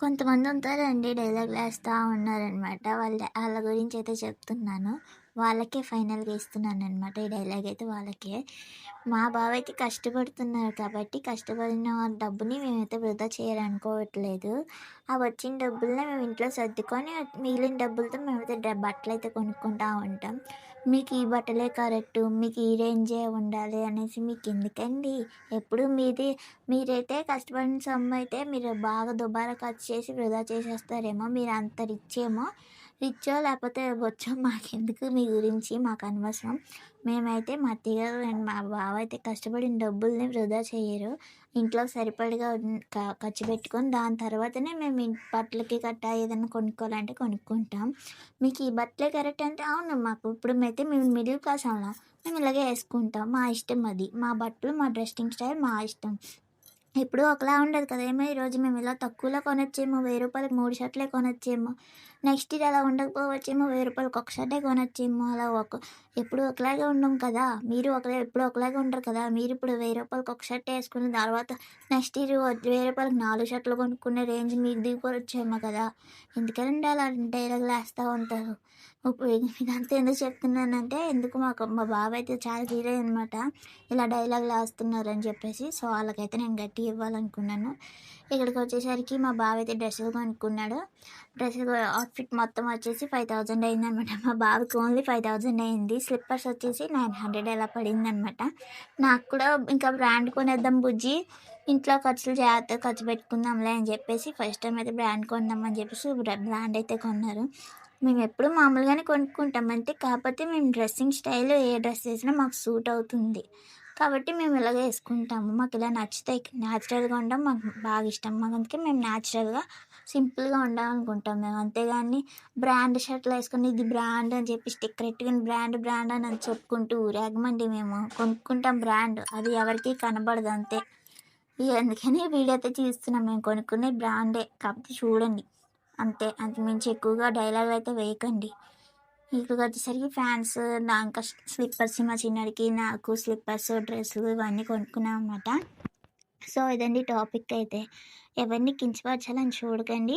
కొంతమంది ఉంటారండి డైలాగులు వేస్తా ఉన్నారనమాట. ఆళ్ళ గురించి అయితే చెప్తున్నాను. వాళ్ళకే ఫైనల్‌గా ఇస్తున్నాననమాట. ఈ డైలాగ్ అయితే వాళ్ళకే. మా బావైతే కష్టపడుతున్నారు కాబట్టి, కష్టపడిన డబ్బుని మేమైతే వృధా చేయాలనుకోవట్లేదు. ఆ వచ్చిన డబ్బుల్ని మేము ఇంట్లో సర్దుకొని, మిగిలిన డబ్బులతో మేమైతే బట్టలైతే కొనుక్కుంటా ఉంటాం. మీకు ఈ బట్టలే కరెక్టు, మీకు ఈ రేంజే ఉండాలి అనేసి మీకెందుకండి? ఎప్పుడు మీది మీరైతే కష్టపడిన సొమ్మయితే మీరు బాగా దుబారా ఖర్చు చేసి వృధా చేసేస్తారేమో! మీరంత రిచ్చేమో! రిచ్చో లేకపోతే బొచ్చో మాకెందుకు మీ గురించి మాకనవసరం. మేమైతే మా అత్తయ్య గారు అండ్ మా బావ అయితే కష్టపడిన డబ్బుల్ని వృధా చెయ్యరు. ఇంట్లో సరిపడగా ఖర్చు పెట్టుకొని దాని తర్వాతనే మేము బట్టలకి గట్టా ఏదన్నా కొనుక్కోవాలంటే కొనుక్కుంటాం. మీకు ఈ బట్టలే కరెక్ట్ అంటే అవును మాకు ఇప్పుడు మేము మిడిల్ క్లాస్ వాళ్ళం. మేము ఇలాగే యేసుకుంటాం. మా ఇష్టం అది. మా బట్టలు, మా డ్రెస్సింగ్ స్టైల్ మా ఇష్టం. ఎప్పుడూ ఒకలా ఉండదు కదా! ఏమో ఈరోజు మేము ఇలా తక్కువలో కొనొచ్చేమో, రూ. 1000కి 3 షర్ట్‌లే కొనొచ్చేమో, నెక్స్ట్ ఇయర్ అలా ఉండకపోవచ్చేమో, రూ. 1000కి ఒక షర్టే కొనొచ్చేమో, అలా ఎప్పుడూ ఒకలాగే ఉండం కదా! మీరు ఎప్పుడూ ఒకలాగే ఉండరు కదా! మీరిప్పుడు రూ. 1000కి ఒక షర్ట్ ఏసుకుని తర్వాత నెక్స్ట్ ఇయర్ రూ. 1000కి 4 షర్టులు కొనుక్కునే రేంజ్ మీకు దిగిపోవచ్చేమో కదా! ఎందుకండి అలా డైలాగులేస్తా ఉంటారు. ఇప్పుడు ఇదంతా ఎందుకు చెప్తున్నానంటే, మా బావ అయితే చాలా ఫీల్ అయ్యాడనమాట. ఇలా డైలాగులేస్తున్నారని చెప్పేసి. సో, వాళ్ళకైతే నేను గట్టిగా ఇవ్వాలనుకున్నాను. ఇక్కడికొచ్చేసరికి మా బావ అయితే డ్రెస్సులు కొనుక్కున్నాడు. డ్రెస్సులు అవుట్‌ఫిట్ మొత్తం వచ్చేసి 5000 అయిందనమాట. మా బావకి ఓన్లీ 5000 అయింది. స్లిప్పర్స్ వచ్చేసి 900 అలా పడిందనమాట. నాకు కూడా ఇంకా బ్రాండ్ కొనేద్దాం బుజ్జి, ఇంట్లో ఖర్చులు జాగ్రత్తగా ఖర్చు పెట్టుకుందాంలే అని చెప్పేసి ఫస్ట్ టైమ్ అయితే బ్రాండ్ కొందామని చెప్పేసి బ్రాండ్ అయితే కొన్నారు. మేమెప్పుడు మామూలుగానే కొనుక్కుంటాం అంతే. కాకపోతే మేము డ్రెస్సింగ్ స్టైల్ ఏ డ్రెస్ ఏసినా మాకు సూట్ అవుతుంది. కాబట్టి మేము ఇలాగే యేసుకుంటాము. మాకిలా నచ్చుతాయి. న్యాచురల్‌గా ఉండడం మాకు బాగా ఇష్టం. అందుకే మేము న్యాచురల్‌గా, సింపుల్‌గా ఉండాలనుకుంటాం మేము. అంతేగాని బ్రాండ్ షర్ట్‌లేసుకొని ఇది బ్రాండ్ అని చెప్పి స్టిక్కర్ ఎట్టుకొని బ్రాండ్ అని చెప్పుకుంటూ ఊరేగమండి మేము. కొనుక్కుంటాం బ్రాండ్. అది ఎవరికీ కనబడదు అంతే. అందుకని వీడియో అయితే తీస్తున్నాం. మేము కొనుక్కునేది బ్రాండే. కాకపోతే చూడండి. అంతే. అంతకు మించి ఎక్కువగా డైలాగులయితే వేయకండి. ఇక్కడికొచ్చేసరికి ఫ్యాన్స్ ఇంకా స్లిప్పర్స్ మా చిన్నోడికి, నాకు స్లిప్పర్స్, డ్రెస్సులు ఇవన్నీ కొనుక్కున్నాం అనమాట. సో, ఇదండి టాపిక్ అయితే. ఎవరిని కించపరచాలని చూడకండి.